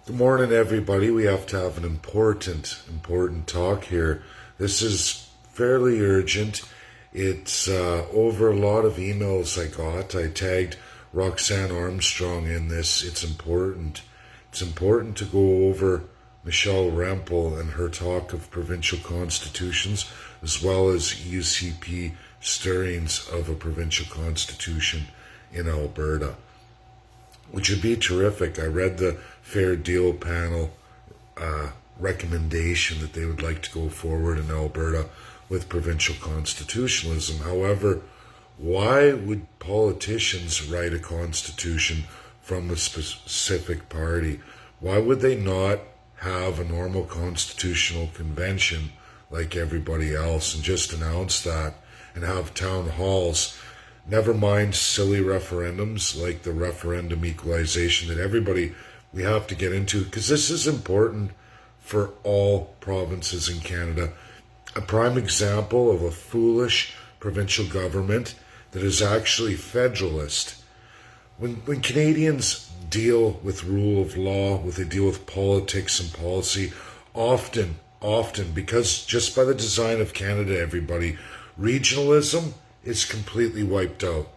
Good morning, everybody. We have to have an important talk here. This is fairly urgent. It's over a lot of emails I got. I tagged Roxanne Armstrong in this. It's important. It's important to go over Michelle Rempel and her talk of provincial constitutions, as well as UCP stirrings of a provincial constitution in Alberta, which would be terrific. I read the Fair Deal panel recommendation that they would like to go forward in Alberta with provincial constitutionalism. However, why would politicians write a constitution from a specific party? Why would they not have a normal constitutional convention like everybody else and just announce that and have town halls? Never mind silly referendums like the referendum equalization that we have to get into, because this is important for all provinces in Canada. A prime example of a foolish provincial government that is actually federalist. When Canadians deal with rule of law, when they deal with politics and policy, often, because just by the design of Canada, regionalism is completely wiped out.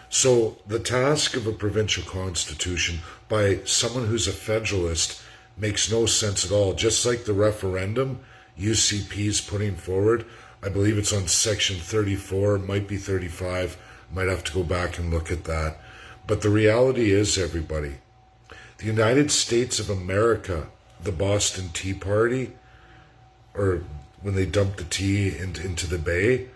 So the task of a provincial constitution by someone who's a federalist makes no sense at all. Just like the referendum UCP is putting forward, I believe it's on section 34, might be 35, might have to go back and look at that. But the reality is, the United States of America, the Boston Tea Party, or when they dumped the tea into the bay,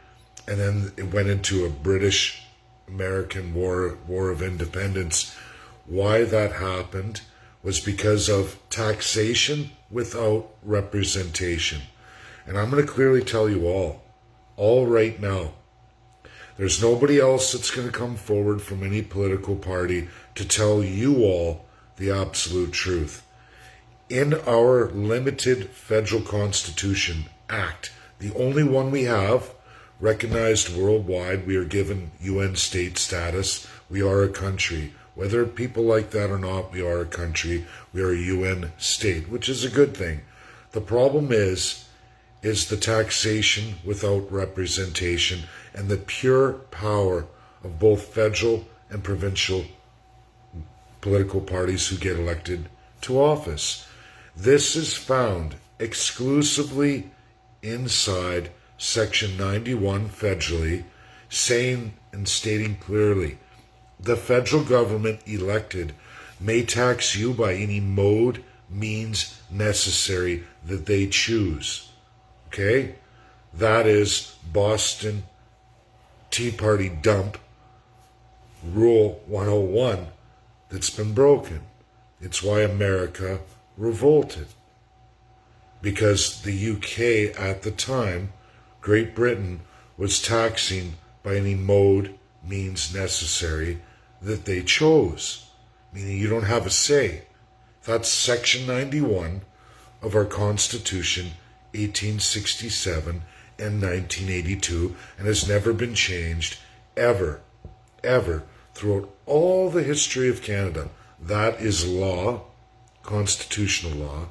and then it went into a British-American war of independence. Why that happened was because of taxation without representation. And I'm going to clearly tell you all right now, there's nobody else that's going to come forward from any political party to tell you all the absolute truth. In our limited federal constitution act, the only one we have, recognized worldwide, we are given UN state status. We are a country. Whether people like that or not, we are a country. We are a UN state, which is a good thing. The problem is the taxation without representation and the pure power of both federal and provincial political parties who get elected to office. This is found exclusively inside Section 91 federally, saying and stating clearly, the federal government elected may tax you by any mode, means necessary that they choose. Okay? That is Boston Tea Party dump Rule 101 that's been broken. It's why America revolted. Because the UK at the time, Great Britain, was taxing by any mode, means necessary that they chose, meaning you don't have a say. That's Section 91 of our Constitution, 1867 and 1982, and has never been changed, ever, throughout all the history of Canada. That is law, constitutional law.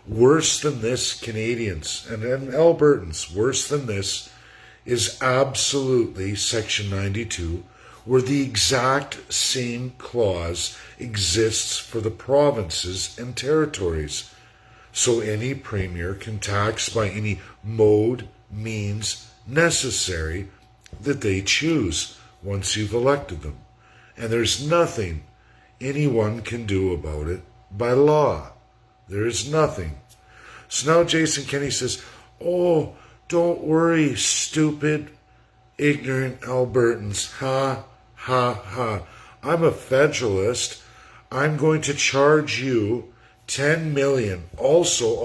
Worse than this, Canadians and Albertans, worse than this is absolutely Section 92, where the exact same clause exists for the provinces and territories. So any premier can tax by any mode, means necessary that they choose once you've elected them. And there's nothing anyone can do about it by law. There is nothing. So now Jason Kenney says, oh, don't worry, stupid, ignorant Albertans. Ha, ha, ha. I'm a federalist. I'm going to charge you 10 million. Also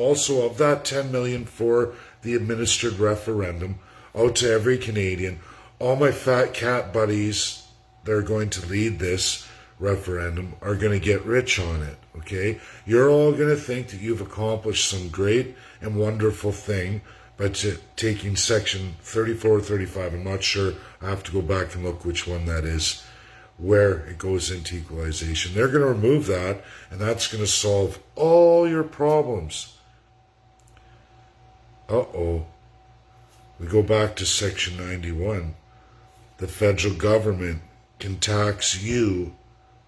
of that 10 million for the administered referendum out to every Canadian. All my fat cat buddies that are going to lead this referendum are going to get rich on it, okay? You're all going to think that you've accomplished some great and wonderful thing by taking Section 34 or 35. I'm not sure. I have to go back and look which one that is. where it goes into equalization. They're going to remove that, and that's going to solve all your problems. Uh-oh. We go back to Section 91. The federal government can tax you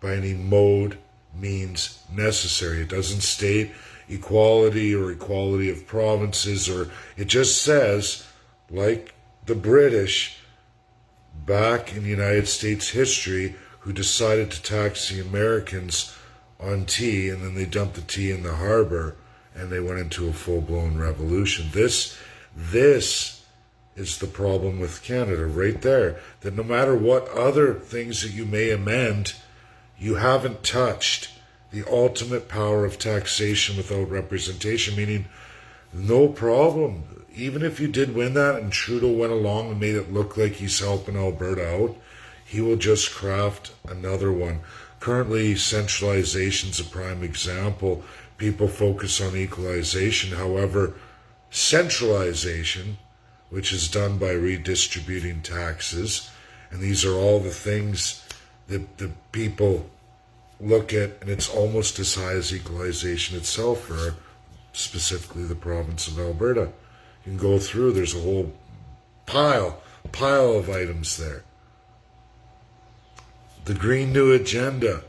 by any mode, means necessary. It doesn't state equality or equality of provinces, or it just says, like the British back in United States history, who decided to tax the Americans on tea, and then they dumped the tea in the harbor, and they went into a full-blown revolution. This is the problem with Canada right there, that no matter what other things that you may amend, you haven't touched the ultimate power of taxation without representation, meaning no problem. Even if you did win that and Trudeau went along and made it look like he's helping Alberta out, he will just craft another one. Currently, centralization is a prime example. People focus on equalization. However, centralization, which is done by redistributing taxes, and these are all the things that the people look at, and it's almost as high as equalization itself for specifically the province of Alberta. You can go through, there's a whole pile of items there. The Green New Agenda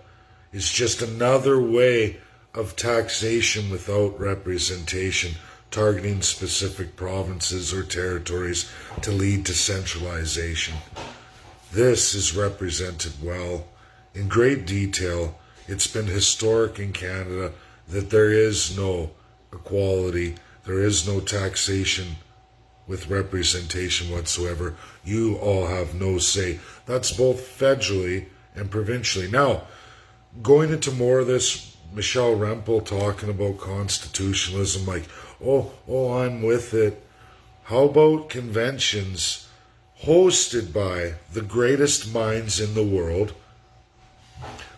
is just another way of taxation without representation, targeting specific provinces or territories to lead to centralization. This is represented well in great detail. It's been historic in Canada that there is no equality, there is no taxation with representation whatsoever. You all have no say. That's both federally and provincially. Now, going into more of this, Michelle Rempel talking about constitutionalism, like, oh, I'm with it. How about conventions hosted by the greatest minds in the world,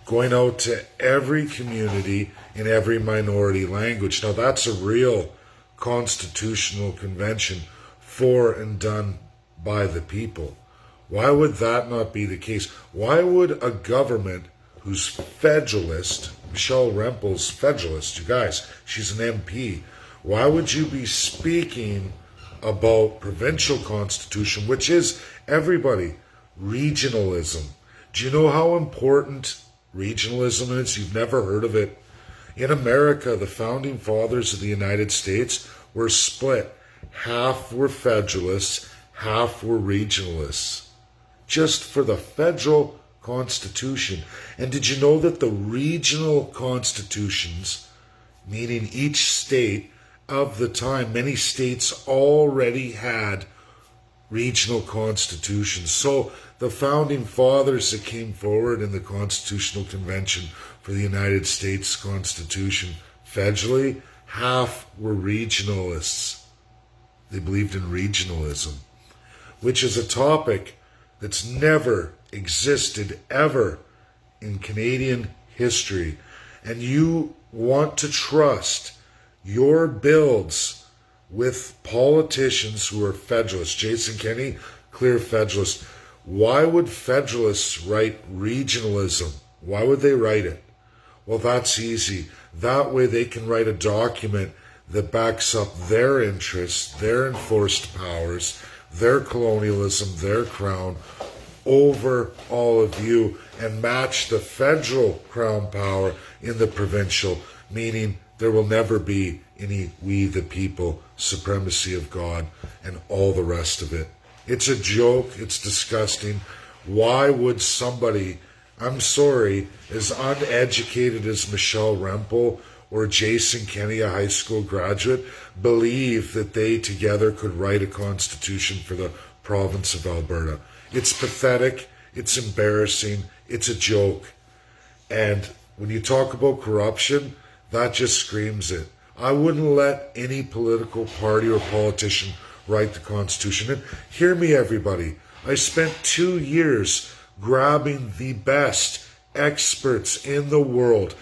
going out to every community in every minority language? Now, that's a real constitutional convention for and done by the people. Why would that not be the case? Why would a government who's federalist, Michelle Rempel's federalist, you guys, she's an MP, why would you be speaking about provincial constitution, which is everybody, regionalism? Do you know how important regionalism is? You've never heard of it. In America, the founding fathers of the United States were split. Half were federalists, half were regionalists, just for the federal constitution. And did you know that the regional constitutions, meaning each state of the time, many states already had regional constitutions? So the founding fathers that came forward in the Constitutional Convention for the United States Constitution federally, half were regionalists. They believed in regionalism, which is a topic that's never existed ever in Canadian history. And you want to trust your builds with politicians who are federalists. Jason Kenney, clear federalist. Why would federalists write regionalism? Why would they write it? Well, that's easy. That way they can write a document that backs up their interests, their enforced powers, their colonialism, their crown over all of you, and match the federal crown power in the provincial, meaning there will never be any we the people, supremacy of God, and all the rest of it. It's a joke. It's disgusting. Why would somebody, I'm sorry, as uneducated as Michelle Rempel or Jason Kenney, a high school graduate, believe that they together could write a constitution for the province of Alberta? It's pathetic. It's embarrassing. It's a joke. And when you talk about corruption, that just screams it. I wouldn't let any political party or politician write the Constitution. And hear me, everybody. I spent 2 years grabbing the best experts in the world,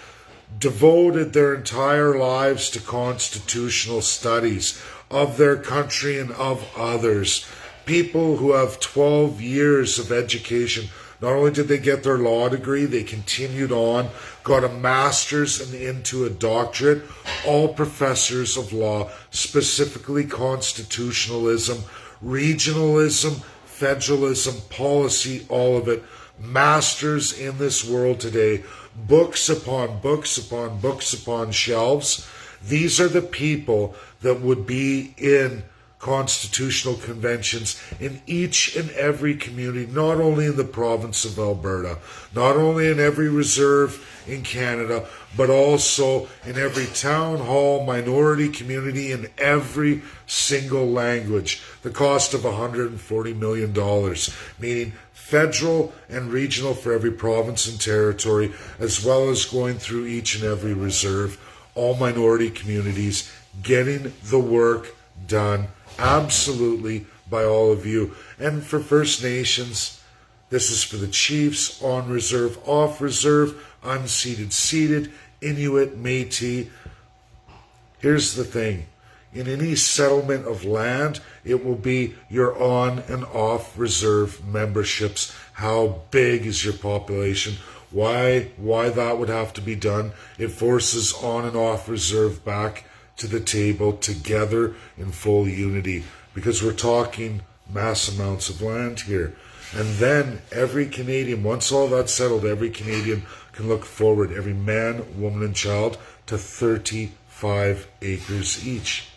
devoted their entire lives to constitutional studies of their country and of others. People who have 12 years of education Not only did they get their law degree, they continued on, got a master's and into a doctorate, all professors of law, specifically constitutionalism, regionalism, federalism, policy, all of it. Masters in this world today, books upon books upon books upon shelves. These are the people that would be in constitutional conventions in each and every community, not only in the province of Alberta, not only in every reserve in Canada, but also in every town hall, minority community, in every single language. The cost of $140 million, meaning federal and regional for every province and territory, as well as going through each and every reserve, all minority communities, getting the work done absolutely by all of you. And for First Nations, this is for the chiefs, on reserve, off reserve, unceded, ceded, Inuit, Métis. Here's the thing. In any settlement of land, it will be your on and off reserve memberships. How big is your population? Why that would have to be done? It forces on and off reserve back to the table together in full unity, because we're talking mass amounts of land here. And then every Canadian, once all that's settled, every Canadian can look forward, every man, woman, and child, to 35 acres each.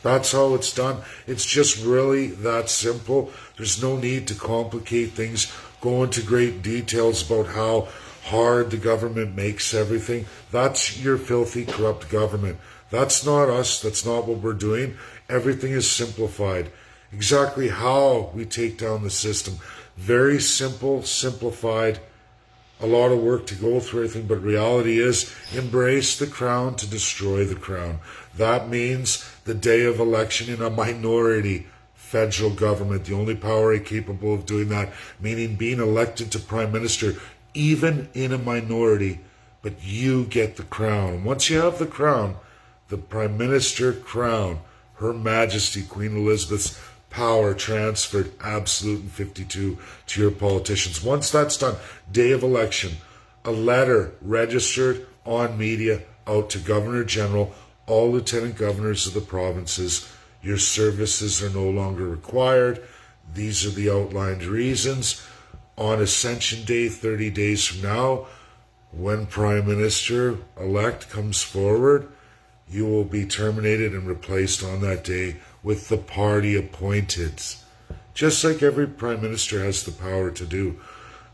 That's how it's done. It's just really that simple. There's no need to complicate things, go into great details about how hard the government makes everything. That's your filthy, corrupt government. That's not us. That's not what we're doing. Everything is simplified. Exactly how we take down the system. Very simple, simplified. A lot of work to go through everything, but reality is embrace the crown to destroy the crown. That means the day of election in a minority federal government, the only power capable of doing that, meaning being elected to prime minister, even in a minority, but you get the crown. And once you have the crown, the prime minister crown, Her Majesty Queen Elizabeth's power transferred absolute and 52 to your politicians. Once that's done, day of election, a letter registered on media out to Governor General, all lieutenant governors of the provinces. Your services are no longer required. These are the outlined reasons. On Ascension Day, 30 days from now, when Prime Minister-elect comes forward, you will be terminated and replaced on that day with the party appointed, just like every prime minister has the power to do.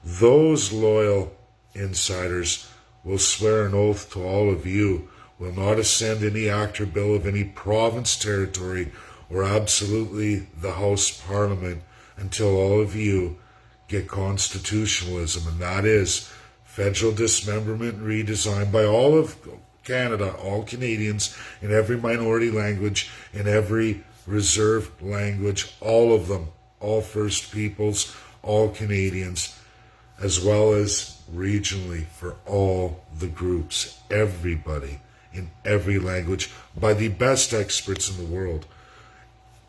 Those loyal insiders will swear an oath to all of you, will not ascend any act or bill of any province, territory, or absolutely the House Parliament until all of you get constitutionalism, and that is federal dismemberment and redesign by all of Canada, all Canadians, in every minority language, in every reserve language, all of them, all First Peoples, all Canadians, as well as regionally for all the groups, everybody in every language, by the best experts in the world.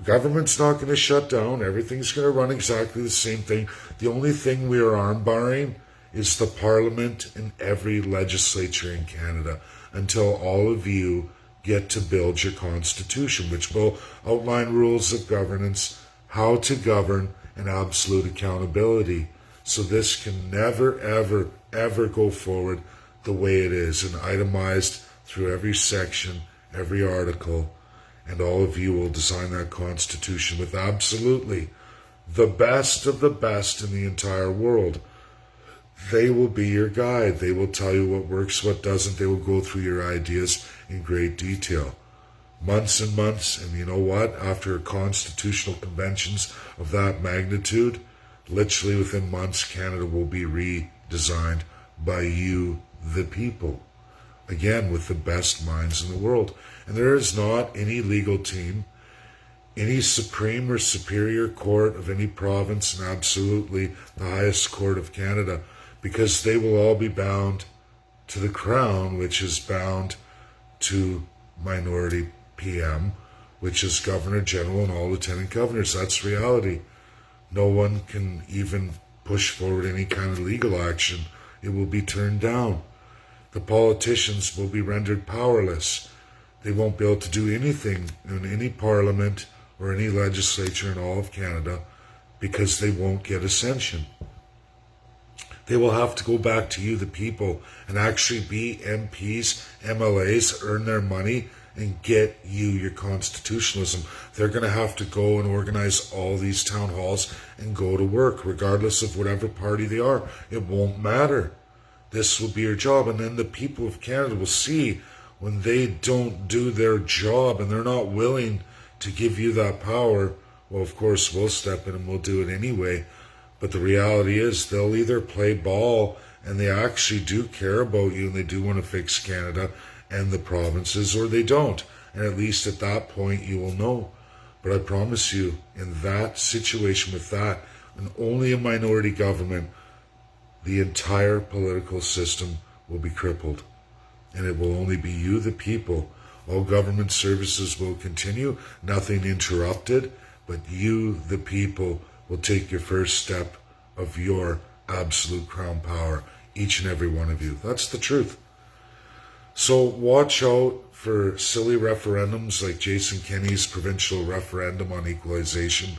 Government's not going to shut down. Everything's going to run exactly the same thing. The only thing we are arm-barring is the Parliament and every legislature in Canada until all of you get to build your constitution, which will outline rules of governance, how to govern, and absolute accountability. So this can never, ever, ever go forward the way it is, and itemized through every section, every article, and all of you will design that constitution with absolutely the best of the best in the entire world. They will be your guide. They will tell you what works, what doesn't. They will go through your ideas in great detail. Months and months, and you know what? After constitutional conventions of that magnitude, literally within months, Canada will be redesigned by you, the people. Again, with the best minds in the world. And there is not any legal team, any supreme or superior court of any province, and absolutely the highest court of Canada, because they will all be bound to the crown, which is bound to minority PM, which is Governor General and all lieutenant governors. That's reality. No one can even push forward any kind of legal action, it will be turned down. The politicians will be rendered powerless. They won't be able to do anything in any parliament or any legislature in all of Canada because they won't get ascension. They will have to go back to you, the people, and actually be MPs, MLAs, earn their money, and get you your constitutionalism. They're going to have to go and organize all these town halls and go to work, regardless of whatever party they are. It won't matter. This will be your job. And then the people of Canada will see when they don't do their job and they're not willing to give you that power, well, of course, we'll step in and we'll do it anyway. But the reality is they'll either play ball and they actually do care about you and they do want to fix Canada and the provinces, or they don't. And at least at that point you will know. But I promise you, in that situation with that, and only a minority government, the entire political system will be crippled. And it will only be you, the people. All government services will continue, nothing interrupted, but you, the people, will take your first step of your absolute crown power, each and every one of you. That's the truth. So watch out for silly referendums like Jason Kenney's provincial referendum on equalization.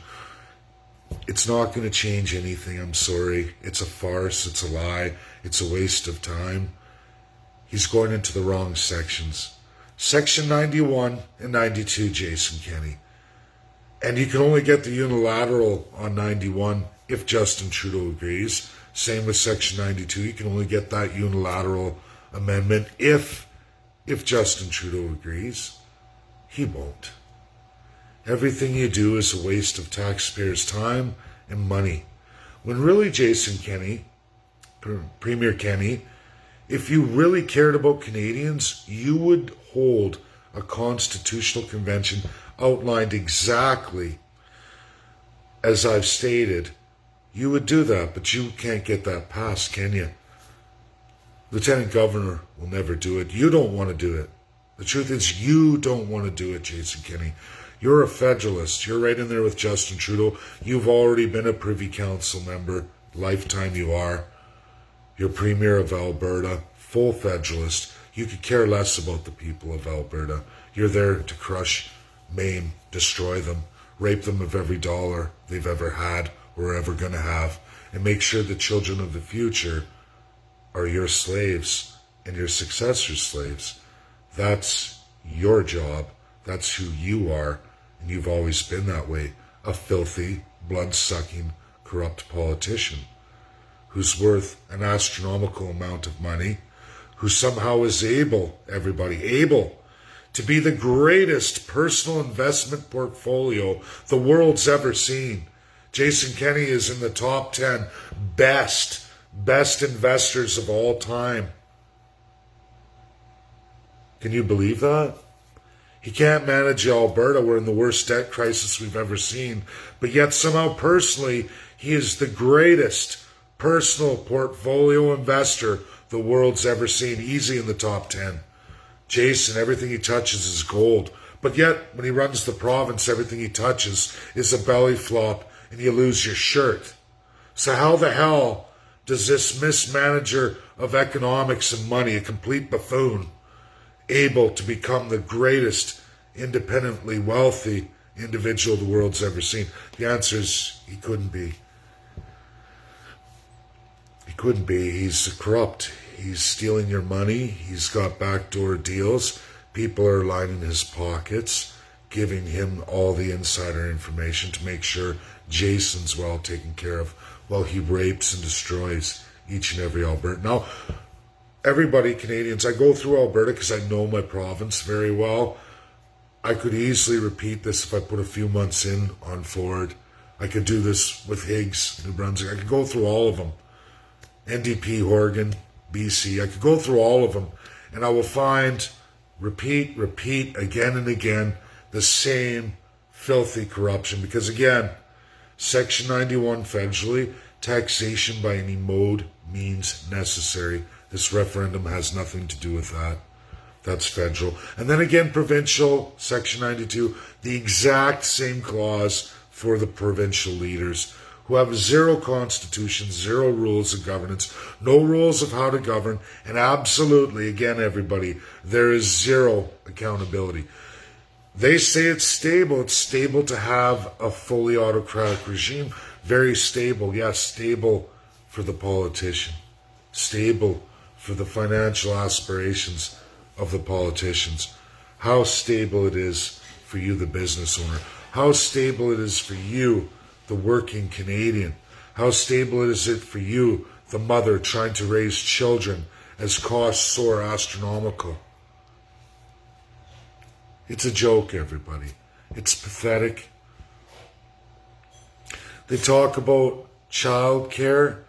It's not going to change anything, I'm sorry. It's a farce, it's a lie, it's a waste of time. He's going into the wrong sections. Section 91 and 92, Jason Kenney. And you can only get the unilateral on 91 if Justin Trudeau agrees. Same with Section 92. You can only get that unilateral amendment if Justin Trudeau agrees. He won't. Everything you do is a waste of taxpayers' time and money. When really, Jason Kenney, Premier Kenney, if you really cared about Canadians, you would hold a constitutional convention outlined exactly as I've stated. You would do that, but you can't get that passed, can you? Lieutenant Governor will never do it. You don't want to do it. The truth is, you don't want to do it, Jason Kenney. You're a federalist. You're right in there with Justin Trudeau. You've already been a Privy Council member. Lifetime you are. You're Premier of Alberta. Full federalist. You could care less about the people of Alberta. You're there to crush, maim, destroy them, rape them of every dollar they've ever had or ever going to have, and make sure the children of the future are your slaves and your successors' slaves. That's your job. That's who you are, and you've always been that way. A filthy, blood-sucking, corrupt politician who's worth an astronomical amount of money, who somehow is able to be the greatest personal investment portfolio the world's ever seen. Jason Kenney is in the top 10 best investors of all time. Can you believe that? He can't manage Alberta. We're in the worst debt crisis we've ever seen. But yet somehow personally, he is the greatest personal portfolio investor the world's ever seen. Easy in the top 10. Jason, everything he touches is gold. But yet, when he runs the province, everything he touches is a belly flop and you lose your shirt. So how the hell does this mismanager of economics and money, a complete buffoon, able to become the greatest independently wealthy individual the world's ever seen? The answer is he couldn't be. He couldn't be. He's corrupt. He's stealing your money. He's got backdoor deals. People are lining his pockets, giving him all the insider information to make sure Jason's well taken care of while he rapes and destroys each and every Albertan. Now, everybody, Canadians, I go through Alberta because I know my province very well. I could easily repeat this if I put a few months in on Ford. I could do this with Higgs, New Brunswick. I could go through all of them. NDP, Horgan, BC. I could go through all of them, and I will find, repeat, again and again, the same filthy corruption. Because again, Section 91 federally, taxation by any mode, means necessary. This referendum has nothing to do with that. That's federal. And then again, provincial, Section 92, the exact same clause for the provincial leaders. who have zero constitution, zero rules of governance, no rules of how to govern, and absolutely, again, everybody, there is zero accountability. They say it's stable. It's stable to have a fully autocratic regime. Very stable. Yes, stable for the politician. Stable for the financial aspirations of the politicians. How stable it is for you, the business owner. How stable it is for you, the working Canadian. How stable is it for you, the mother trying to raise children as costs soar astronomical. It's a joke, everybody. It's pathetic. They talk about child care.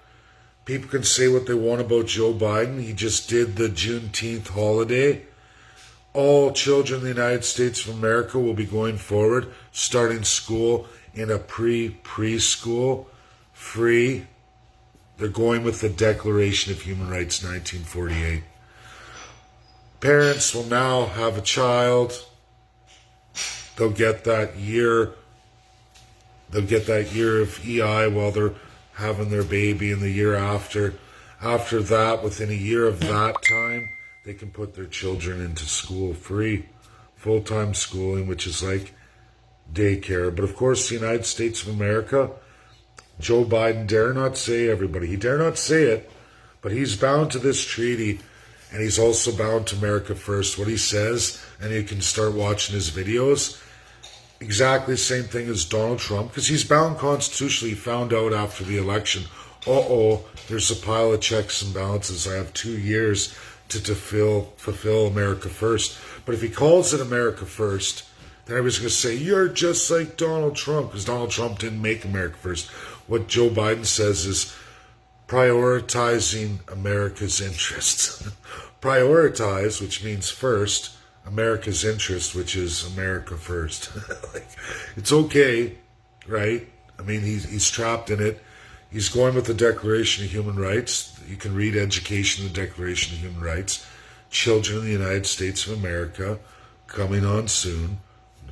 People can say what they want about Joe Biden. He just did the Juneteenth holiday. All children in the United States of America will be going forward, starting school in a preschool, free. They're going with the Declaration of Human Rights, 1948. Parents will now have a child. They'll get that year. They'll get that year of EI while they're having their baby, and the year after. After that, within a year of that time, they can put their children into school free, full-time schooling, which is like daycare. But of course, the United States of America, Joe Biden dare not say, everybody, he dare not say it, but he's bound to this treaty, and he's also bound to America First. What he says, and you can start watching his videos, exactly the same thing as Donald Trump, because he's bound constitutionally. He found out after the election, there's a pile of checks and balances. I have 2 years to fulfill America First. But if he calls it America First, then everybody's going to say, you're just like Donald Trump, because Donald Trump didn't make America First. What Joe Biden says is prioritizing America's interests. Prioritize, which means first, America's interest, which is America First. It's okay, right? I mean, he's trapped in it. He's going with the Declaration of Human Rights. You can read Education, the Declaration of Human Rights. Children in the United States of America, coming on soon,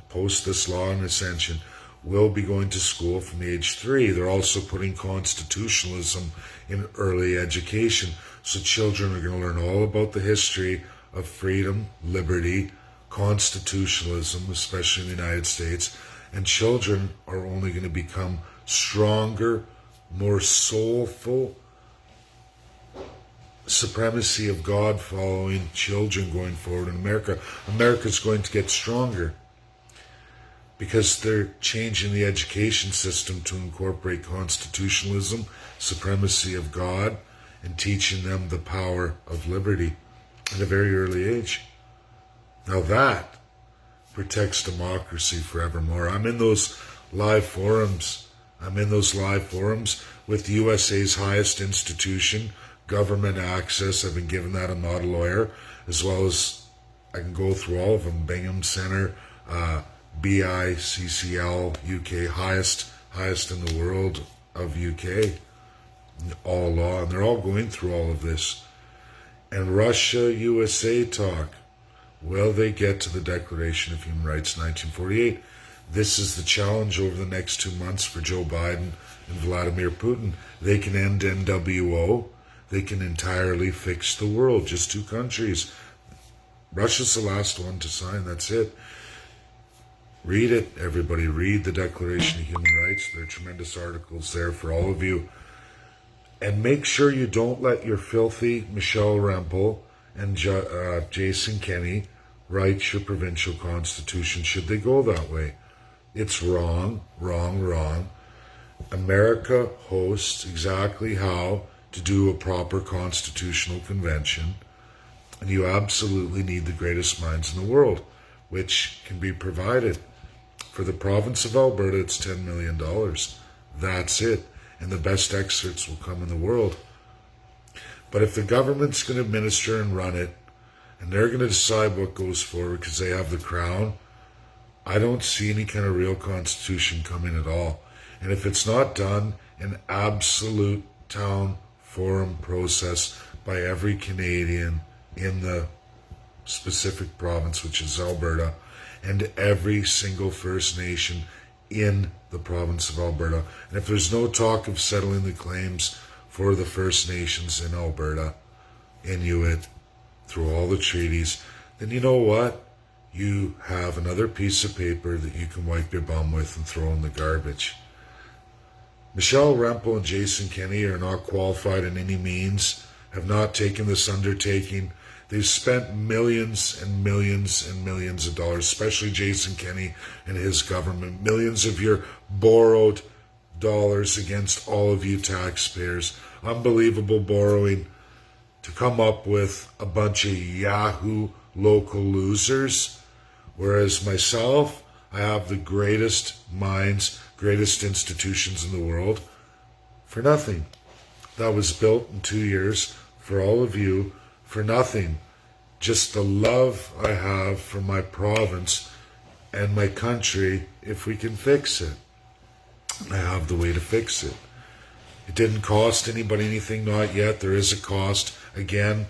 post this law and ascension, will be going to school from age 3. They're also putting constitutionalism in early education. So children are going to learn all about the history of freedom, liberty, constitutionalism, especially in the United States. And children are only going to become stronger, more soulful, supremacy of God following children going forward in America. America's going to get stronger because they're changing the education system to incorporate constitutionalism, supremacy of God, and teaching them the power of liberty at a very early age. Now that protects democracy forevermore. I'm in those live forums. With the USA's highest institution, government access. I've been given that. I'm not a lawyer. As well as I can go through all of them. Bingham Center, BICCL, UK, highest in the world of UK. All law. And they're all going through all of this. And Russia, USA talk. Will they get to the Declaration of Human Rights 1948? This is the challenge over the next 2 months for Joe Biden and Vladimir Putin. They can end NWO. They can entirely fix the world. Just 2 countries. Russia's the last one to sign. That's it. Read it, everybody. Read the Declaration of Human Rights. There are tremendous articles there for all of you. And make sure you don't let your filthy Michelle Rempel and Jason Kenney write your provincial constitution should they go that way. It's wrong, wrong, wrong. America hosts exactly how to do a proper constitutional convention, and you absolutely need the greatest minds in the world, which can be provided. For the province of Alberta, it's $10 million. That's it. And the best experts will come in the world. But if the government's going to administer and run it, and they're going to decide what goes forward because they have the crown, I don't see any kind of real constitution coming at all. And if it's not done, an absolute town forum process by every Canadian in the specific province, which is Alberta, and every single First Nation in the province of Alberta. And if there's no talk of settling the claims for the First Nations in Alberta, Inuit, through all the treaties, then you know what? You have another piece of paper that you can wipe your bum with and throw in the garbage. Michelle Rempel and Jason Kenney are not qualified in any means, have not taken this undertaking. They've spent millions and millions and millions of dollars, especially Jason Kenney and his government, millions of your borrowed dollars against all of you taxpayers. Unbelievable borrowing to come up with a bunch of Yahoo local losers. Whereas myself, I have the greatest minds, greatest institutions in the world for nothing. That was built in 2 years for all of you for nothing. Just the love I have for my province and my country, if we can fix it. I have the way to fix it. It didn't cost anybody anything, not yet. There is a cost, again,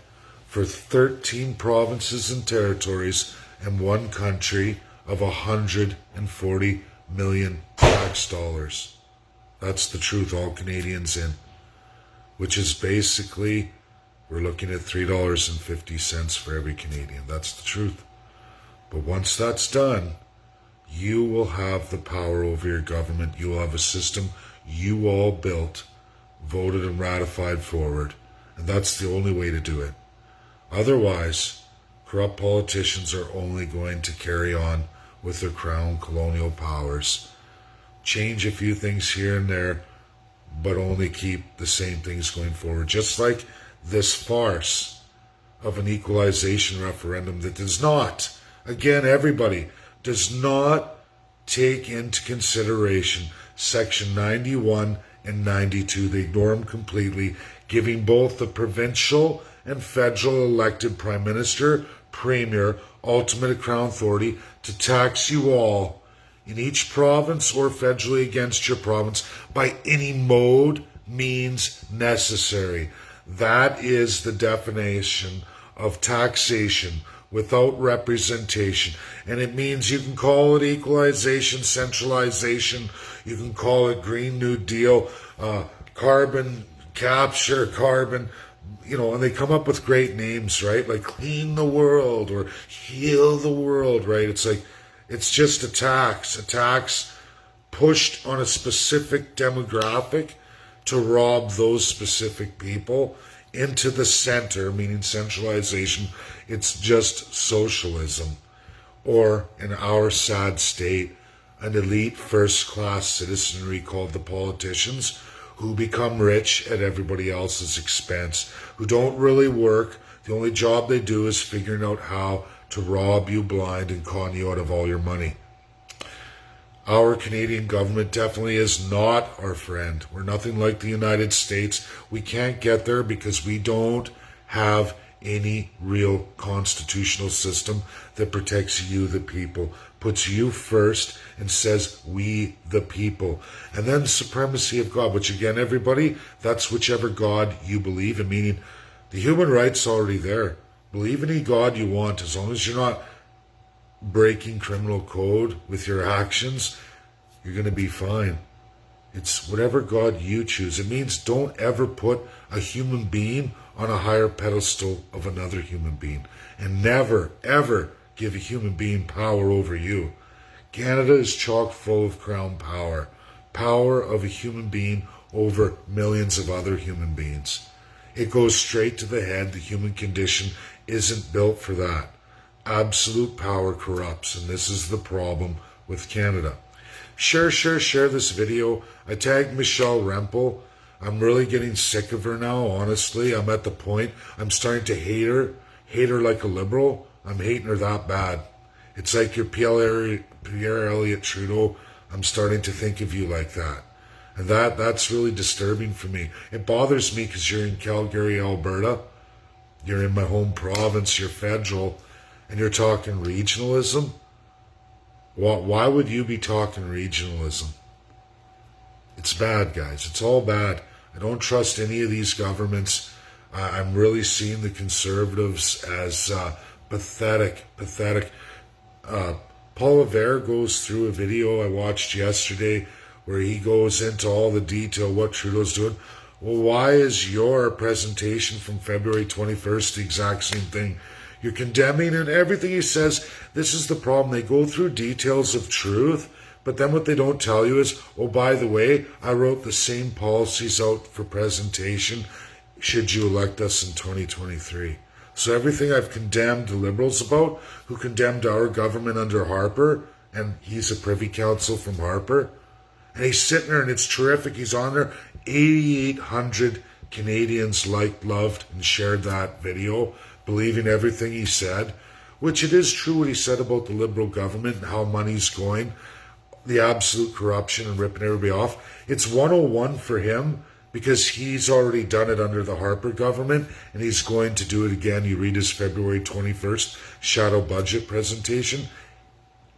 for 13 provinces and territories and one country of $140 million tax dollars. That's the truth, all Canadians in. Which is basically, we're looking at $3.50 for every Canadian. That's the truth. But once that's done, you will have the power over your government. You will have a system you all built, voted and ratified forward. And that's the only way to do it. Otherwise, corrupt politicians are only going to carry on with their crown colonial powers. Change a few things here and there, but only keep the same things going forward. Just like this farce of an equalization referendum that does not, again, everybody, does not take into consideration Section 91 and 92. They ignore them completely, giving both the provincial and federal elected Prime Minister, Premier, ultimate crown authority to tax you all in each province or federally against your province by any mode, means necessary. That is the definition of taxation without representation. And it means you can call it equalization, centralization, you can call it Green New Deal, carbon capture, carbon, and they come up with great names, right? Like clean the world or heal the world, right? It's like, it's just a tax pushed on a specific demographic to rob those specific people into the center, meaning centralization. It's just socialism. Or, in our sad state, an elite first-class citizenry called the politicians, who become rich at everybody else's expense, who don't really work. The only job they do is figuring out how to rob you blind and con you out of all your money. Our Canadian government definitely is not our friend. We're nothing like the United States. We can't get there because we don't have any real constitutional system that protects you, the people, puts you first and says, we, the people. And then supremacy of God, which again, everybody, that's whichever God you believe in, meaning the human rights already there. Believe in any God you want, as long as you're not breaking criminal code with your actions, you're going to be fine. It's whatever God you choose. It means don't ever put a human being on a higher pedestal of another human being. And never, ever give a human being power over you. Canada is chock full of crown power. Power of a human being over millions of other human beings. It goes straight to the head. The human condition isn't built for that. Absolute power corrupts, and this is the problem with Canada. Share this video. I tagged Michelle Rempel. I'm really getting sick of her now, honestly. I'm at the point, I'm starting to hate her like a liberal. I'm hating her that bad. It's like your Pierre Elliott Trudeau. I'm starting to think of you like that. And that's really disturbing for me. It bothers me because you're in Calgary, Alberta. You're in my home province, you're federal, and you're talking regionalism? Why would you be talking regionalism? It's bad, guys. It's all bad. I don't trust any of these governments. I'm really seeing the Conservatives as pathetic Paul Revere goes through a video I watched yesterday where he goes into all the detail what Trudeau's doing. Well, why is your presentation from February 21st the exact same thing? You're condemning, and everything he says, this is the problem. They go through details of truth, but then what they don't tell you is, oh, by the way, I wrote the same policies out for presentation should you elect us in 2023. So everything I've condemned the Liberals about, who condemned our government under Harper, and he's a Privy Council from Harper, and he's sitting there and it's terrific. He's on there. 8,800 Canadians liked, loved, and shared that video, believing everything he said, which it is true what he said about the Liberal government and how money's going, the absolute corruption and ripping everybody off. It's 101 for him because he's already done it under the Harper government and he's going to do it again. You read his February 21st shadow budget presentation.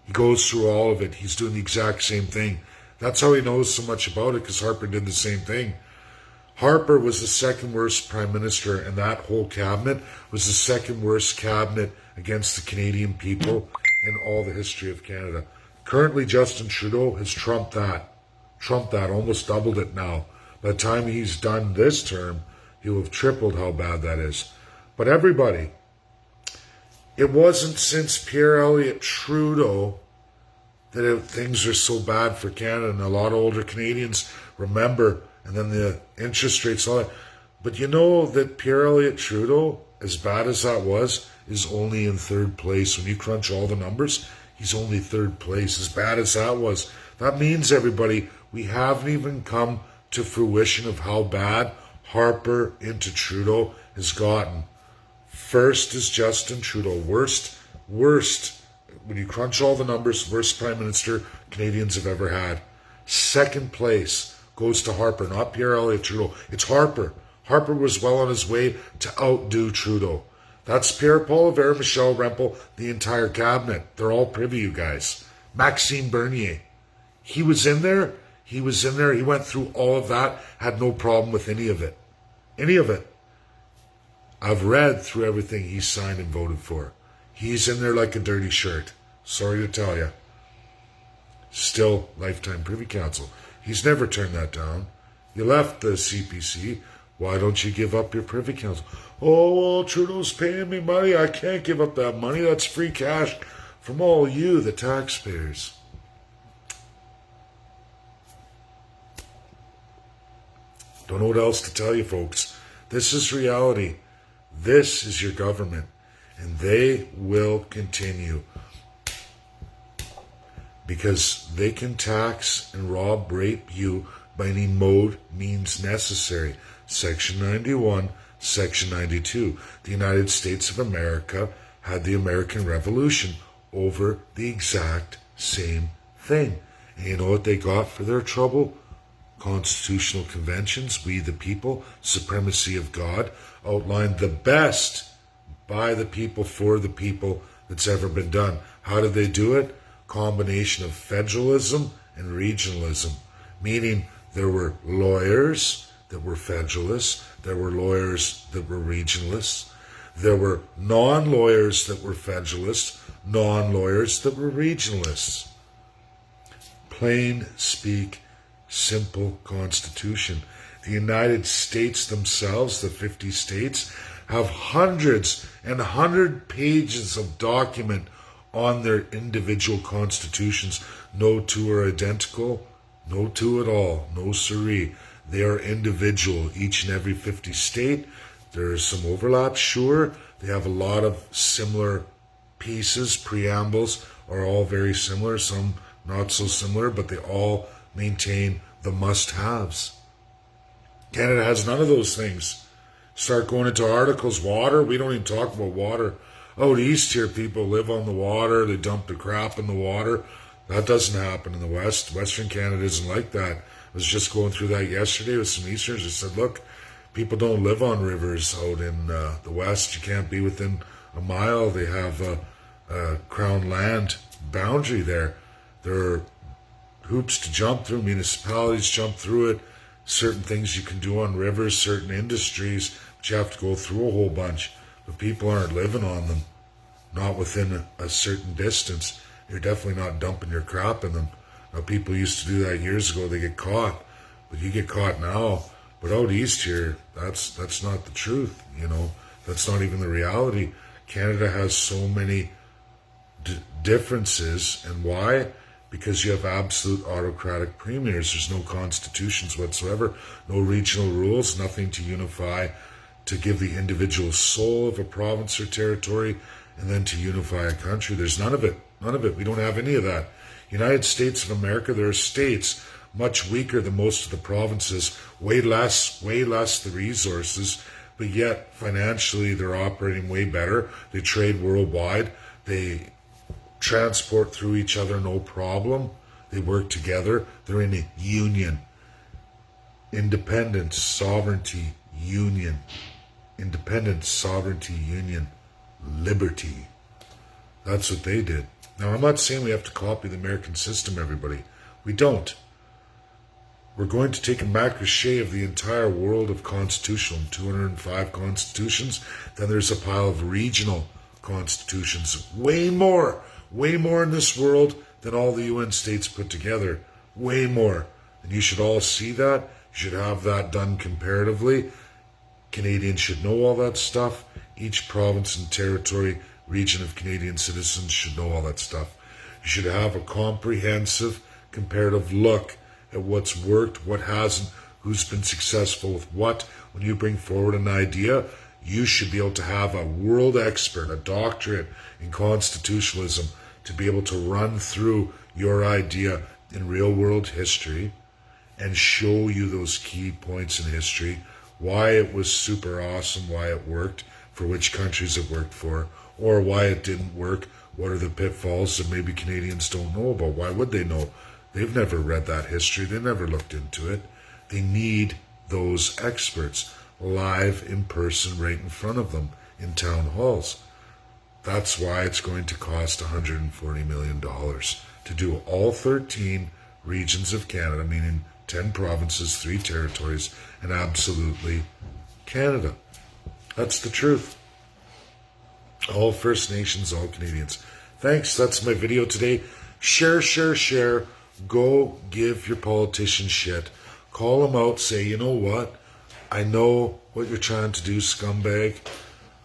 He goes through all of it. He's doing the exact same thing. That's how he knows so much about it, because Harper did the same thing. Harper was the second worst prime minister, and that whole cabinet was the second worst cabinet against the Canadian people in all the history of Canada. Currently, Justin Trudeau has trumped that, almost doubled it now. By the time he's done this term, he'll have tripled how bad that is. But everybody, it wasn't since Pierre Elliott Trudeau that things are so bad for Canada, and a lot of older Canadians remember, and then the interest rates, all that. But you know that Pierre Elliott Trudeau, as bad as that was, is only in third place. When you crunch all the numbers, he's only third place, as bad as that was. That means, everybody, we haven't even come to fruition of how bad Harper into Trudeau has gotten. First is Justin Trudeau, worst, when you crunch all the numbers, worst prime minister Canadians have ever had. Second place goes to Harper, not Pierre Elliott Trudeau. It's Harper. Harper was well on his way to outdo Trudeau. That's Pierre Paul Revere, Michelle Rempel, the entire cabinet. They're all privy, you guys. Maxime Bernier. He was in there. He went through all of that, had no problem with any of it. Any of it. I've read through everything he signed and voted for. He's in there like a dirty shirt. Sorry to tell you. Still lifetime Privy Council. He's never turned that down. You left the CPC. Why don't you give up your Privy Council? Oh, well, Trudeau's paying me money. I can't give up that money. That's free cash from all you, the taxpayers. Don't know what else to tell you, folks. This is reality. This is your government. And they will continue. Because they can tax and rob, rape you by any mode, means necessary. Section 91, Section 92. The United States of America had the American Revolution over the exact same thing. And you know what they got for their trouble? Constitutional conventions, we the people, supremacy of God, outlined the best by the people, for the people that's ever been done. How did they do it? Combination of federalism and regionalism, meaning there were lawyers that were federalists, there were lawyers that were regionalists, there were non-lawyers that were federalists, non-lawyers that were regionalists. Plain speak, simple constitution. The United States themselves, the 50 states, have hundreds and 100 pages of document on their individual constitutions. No two are identical, no two at all, no siree. They are individual, each and every 50 state. There is some overlap, sure. They have a lot of similar pieces, preambles are all very similar, some not so similar, but they all maintain the must-haves. Canada has none of those things. Start going into articles, water, we don't even talk about water. Out east here, people live on the water, they dump the crap in the water. That doesn't happen in the West. Western Canada isn't like that. I was just going through that yesterday with some Easterners. I said, look, people don't live on rivers out in the West. You can't be within a mile. They have a Crown land boundary there. There are hoops to jump through. Municipalities jump through it. Certain things you can do on rivers, certain industries, but you have to go through a whole bunch. But people aren't living on them, not within a certain distance. you're definitely not dumping your crap in them. Now, people used to do that years ago. They get caught, but you get caught now. But out east here, that's not the truth. That's not even the reality. Canada has so many differences, and why? Because you have absolute autocratic premiers. There's no constitutions whatsoever, no regional rules, nothing to unify, to give the individual soul of a province or territory, and then to unify a country. There's none of it. None of it. We don't have any of that. United States of America, there are states much weaker than most of the provinces, way less the resources, but yet financially they're operating way better. They trade worldwide. They transport through each other no problem. They work together. They're in a union. Independence, sovereignty, union. Independence, sovereignty, union. Liberty. That's what they did. Now, I'm not saying we have to copy the American system, everybody. We don't. We're going to take a macrochet of the entire world of constitutional, 205 constitutions. Then there's a pile of regional constitutions. Way more in this world than all the UN states put together. Way more. And you should all see that. You should have that done comparatively. Canadians should know all that stuff. Each province and territory, region of Canadian citizens should know all that stuff. You should have a comprehensive, comparative look at what's worked, what hasn't, who's been successful with what. When you bring forward an idea, you should be able to have a world expert, a doctorate in constitutionalism, to be able to run through your idea in real world history and show you those key points in history, why it was super awesome, why it worked, for which countries it worked for, or why it didn't work, what are the pitfalls that maybe Canadians don't know about. Why would they know? They've never read that history. They never looked into it. They need those experts live in person right in front of them in town halls. That's why it's going to cost $140 million to do all 13 regions of Canada, meaning 10 provinces, 3 territories, and absolutely Canada. That's the truth. All First Nations, all Canadians. Thanks. That's my video today. Share, share, share. Go give your politicians shit. Call them out. Say, you know what? I know what you're trying to do, scumbag.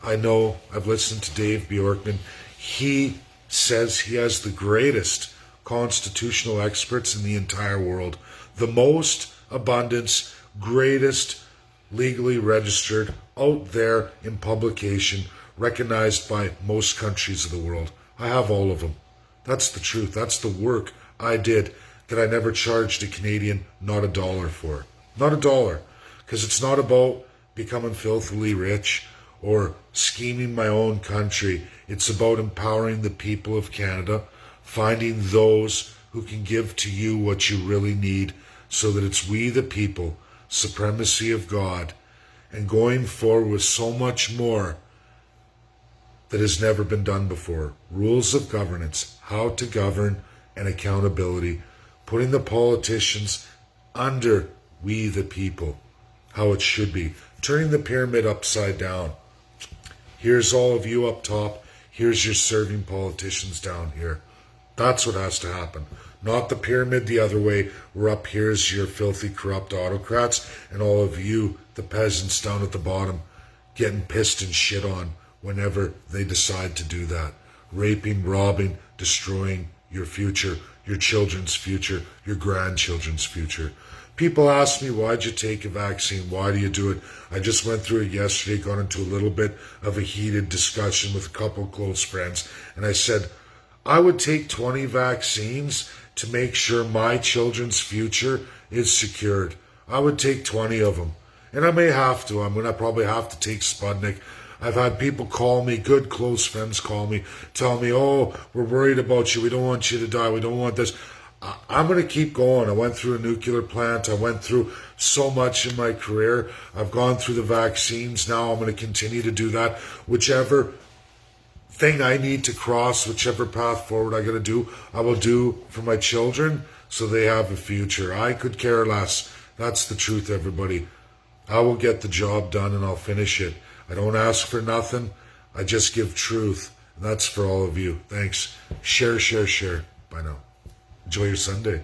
I know. I've listened to Dave Bjorkman. He says he has the greatest constitutional experts in the entire world. The most abundance, greatest legally registered, out there in publication, recognized by most countries of the world. I have all of them. That's the truth. That's the work I did that I never charged a Canadian not $1 for. Not $1. Because it's not about becoming filthily rich or scheming my own country. It's about empowering the people of Canada, finding those who can give to you what you really need, so that it's we the people, supremacy of God, and going forward with so much more that has never been done before. Rules of governance, how to govern, and accountability. Putting the politicians under we the people, how it should be. Turning the pyramid upside down. Here's all of you up top. Here's your serving politicians down here. That's what has to happen. Not the pyramid the other way, where up here is your filthy, corrupt autocrats, and all of you, the peasants down at the bottom, getting pissed and shit on whenever they decide to do that. Raping, robbing, destroying your future, your children's future, your grandchildren's future. People ask me, why'd you take a vaccine? Why do you do it? I just went through it yesterday, got into a little bit of a heated discussion with a couple close friends, and I said, I would take 20 vaccines to make sure my children's future is secured. I would take 20 of them. And I may have to. I'm going to probably have to take Sputnik. I've had people call me, good close friends call me, tell me, oh, we're worried about you. We don't want you to die. We don't want this. I'm going to keep going. I went through a nuclear plant. I went through so much in my career. I've gone through the vaccines. Now I'm going to continue to do that. Whichever thing I need to cross, whichever path forward I got to do, I will do for my children so they have a future. I could care less. That's the truth, everybody. I will get the job done and I'll finish it. I don't ask for nothing. I just give truth. And that's for all of you. Thanks. Share, share, share. Bye now. Enjoy your Sunday.